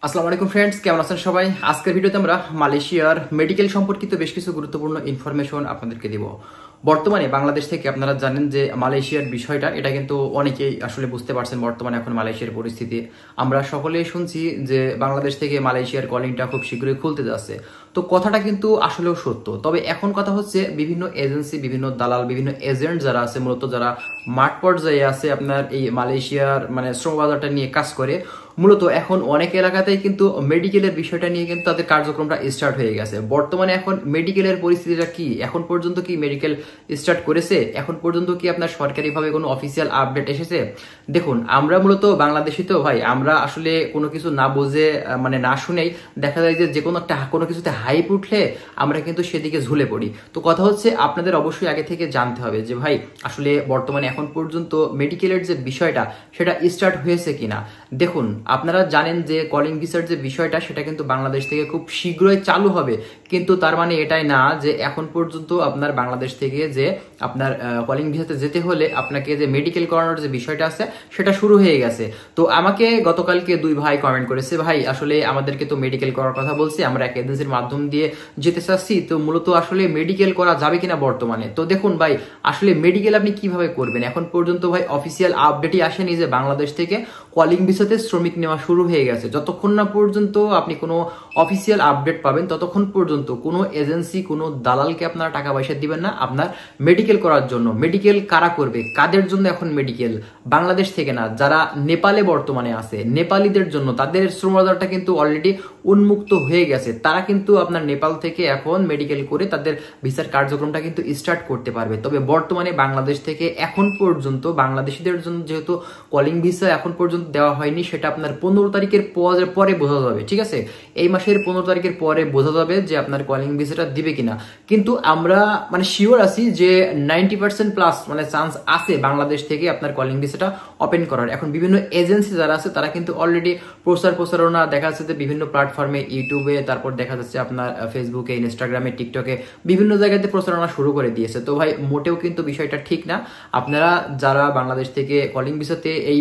আসসালামু আলাইকুম ফ্রেন্ডস, কেমন আছেন সবাই? আজকের ভিডিওতে আমরা মালয়েশিয়ার মেডিকেল সম্পর্কিত বেশ কিছু গুরুত্বপূর্ণ ইনফরমেশন আপনাদেরকে দিব। বর্তমানে বাংলাদেশ থেকে আপনারা জানেন যে মালয়েশিয়ার বিষয়টা এটা কিন্তু অনেকেই আসলে বুঝতে পারছেন। বর্তমানে এখন মালয়েশিয়ার পরিস্থিতি আমরা সকলেই শুনছি যে বাংলাদেশ থেকে মালয়েশিয়ার কলিংটা খুব শীঘ্রই খুলতে যাচ্ছে। তো কথাটা কিন্তু আসলেও সত্য, তবে এখন কথা হচ্ছে বিভিন্ন এজেন্সি, বিভিন্ন দালাল, বিভিন্ন এজেন্ট যারা আছে, মূলত যারা মাঠ পর্যায়ে আছে আপনার এই মালয়েশিয়ার শ্রম বাজারটা নিয়ে কাজ করে, মূলত এখন অনেক এলাকাতেই কিন্তু মেডিকেলের বিষয়টা নিয়ে কিন্তু তাদের কার্যক্রমটা স্টার্ট হয়ে গেছে। বর্তমানে এখন মেডিকেলের পরিস্থিতিটা কি? এখন পর্যন্ত কি মেডিকেল স্টার্ট করেছে? এখন পর্যন্ত কি আপনার সরকারিভাবে কোনো অফিসিয়াল আপডেট এসেছে? দেখুন, আমরা মূলত বাংলাদেশি তো ভাই, আমরা আসলে কোনো কিছু না বুঝে না শুনেই দেখা যায় যে কোনো কিছুতে হাইপ উঠলে আমরা কিন্তু সেদিকে ঝুলে পড়ি। তো কথা হচ্ছে আপনাদের অবশ্যই আগে থেকে জানতে হবে যে ভাই আসলে বর্তমানে এখন পর্যন্ত মেডিকেলের যে বিষয়টা সেটা স্টার্ট হয়েছে কিনা। দেখুন, আপনারা জানেন যে কলিং ভিসার যে বিষয়টা সেটা কিন্তু বাংলাদেশ থেকে খুব শীঘ্রই চালু হবে, কিন্তু তার মানে এটাই না যে এখন পর্যন্ত আপনার বাংলাদেশ থেকে যে আপনার কলিং ভিসাতে যেতে হলে আপনাকে যে মেডিকেল করানোর যে বিষয়টা আছে সেটা শুরু হয়ে গেছে। তো আমাকে গতকালকে দুই ভাই কমেন্ট করেছে, ভাই আসলে আমাদেরকে তো মেডিকেল করার কথা বলছে, আমরা এক এজেন্সির মাধ্যম দিয়ে যেতে চাচ্ছি, তো মূলত আসলে মেডিকেল করা যাবে কিনা বর্তমানে। তো দেখুন ভাই, আসলে মেডিকেল আপনি কিভাবে করবেন? এখন পর্যন্ত ভাই অফিসিয়াল আপডেটই আসেনি যে বাংলাদেশ থেকে কলিং ভিসাতে শ্রমিক নেওয়া শুরু হয়ে গেছে। যতক্ষণ না পর্যন্ত আপনি কোনো অফিসিয়াল আপডেট পাবেন ততক্ষণ পর্যন্ত কোনো এজেন্সি, কোনো দালালকে আপনারা টাকা পয়সা দিবেন না আপনার মেডিকেল করার জন্য। মেডিকেল কারা করবে, কাদের জন্য এখন মেডিকেল? বাংলাদেশ থেকে না, যারা নেপালে বর্তমানে আছে নেপালিদের জন্য। তাদের শ্রমবাজারটা কিন্তু অলরেডি উন্মুক্ত হয়ে গেছে, তারা কিন্তু আপনার নেপাল থেকে এখন মেডিকেল করে তাদের ভিসার কার্যক্রমটা কিন্তু স্টার্ট করতে পারবে। তবে বর্তমানে বাংলাদেশ থেকে এখন পর্যন্ত বাংলাদেশিদের জন্য যেহেতু কলিং ভিসা এখন পর্যন্ত দেওয়া হয়নি, সেটা আপনার 15 তারিখের পরে বোঝা যাবে। ঠিক আছে, এই মাসের 15 তারিখের পরে বোঝা যাবে যে আপনার কলিং ভিসাটা দিবে কিনা। কিন্তু আমরা শিওর আছি যে 90% প্লাস চান্স আছে বাংলাদেশ থেকে আপনার কলিং ভিসাটা ওপেন করার। এখন বিভিন্ন এজেন্সি যারা আছে তারা কিন্তু অলরেডি প্রচারণা দেখা যাচ্ছে যে বিভিন্ন প্ল্যাটফর্মে, ইউটিউবে, তারপর দেখা যাচ্ছে আপনার ফেসবুকে, ইনস্টাগ্রামে, টিকটকে বিভিন্ন জায়গাতে প্রচারণা শুরু করে দিয়েছে। তো ভাই মোটেও কিন্তু বিষয়টা ঠিক না। আপনারা যারা বাংলাদেশ থেকে কলিং ভিসাতে এই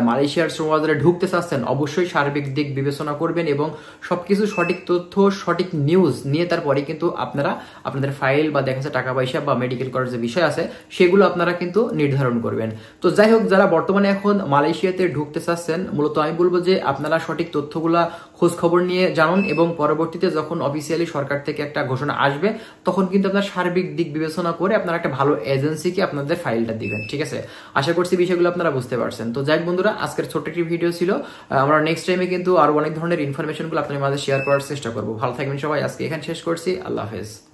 মালয়েশিয়ার শ্রমবাজারে ঢুকতে চাচ্ছেন অবশ্যই সার্বিক দিক বিবেচনা করবেন এবং সবকিছু সঠিক তথ্য, সঠিক নিউজ নিয়ে তারপরে কিন্তু আপনারা আপনাদের ফাইল বা দেখা যাচ্ছে টাকা পয়সা বা মেডিকেল করার যে বিষয় আছে সেগুলো আপনারা কিন্তু নির্ধারণ করবেন। তো যাই হোক, যারা বর্তমানে এখন মালয়েশিয়াতে ঢুকতে চাচ্ছেন, মূলত আমি বলবো যে আপনারা সঠিক তথ্যগুলা খোঁজ খবর নিয়ে জানুন এবং পরবর্তীতে যখন অফিসিয়ালি সরকার থেকে একটা ঘোষণা আসবে তখন কিন্তু আপনার সার্বিক দিক বিবেচনা করে আপনারা একটা ভালো এজেন্সিকে আপনাদের ফাইলটা দিবেন। ঠিক আছে, আশা করছি বিষয়গুলো আপনারা বুঝতে পারছেন। তো যাই বন্ধুরা, আজকের ছোট্ট একটি ভিডিও ছিল। আমরা নেক্সট টাইমে কিন্তু আরো অনেক ধরনের ইনফরমেশনগুলো আপনাদের মাঝে শেয়ার করার চেষ্টা করবো। ভালো থাকবেন সবাই, আজকে এখানে শেষ করছি। আল্লাহ হাফেজ।